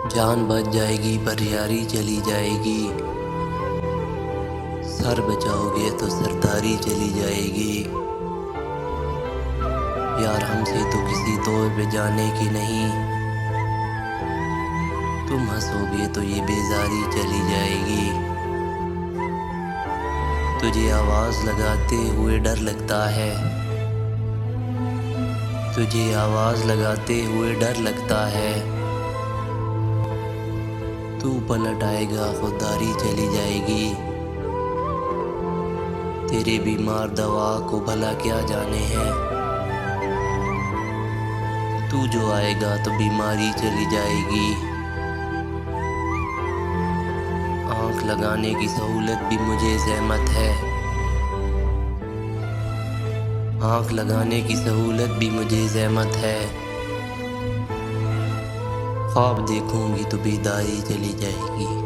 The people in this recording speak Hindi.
जान बच जाएगी पर यारी चली जाएगी। सर बचाओगे तो सरदारी चली जाएगी। यार हमसे तो किसी दौर पे जाने की नहीं। तुम हंसोगे तो ये बेजारी चली जाएगी। तुझे आवाज लगाते हुए डर लगता है। तुझे आवाज लगाते हुए डर लगता है। तू पलट आएगा खुददारी चली जाएगी। तेरे बीमार दवा को भला क्या जाने हैं। तू जो आएगा तो बीमारी चली जाएगी। आँख लगाने की सहूलत भी मुझे ज़हमत है। आँख लगाने की सहूलत भी मुझे ज़हमत है। ख्वाब देखूंगी तो बेदारी चली जाएगी।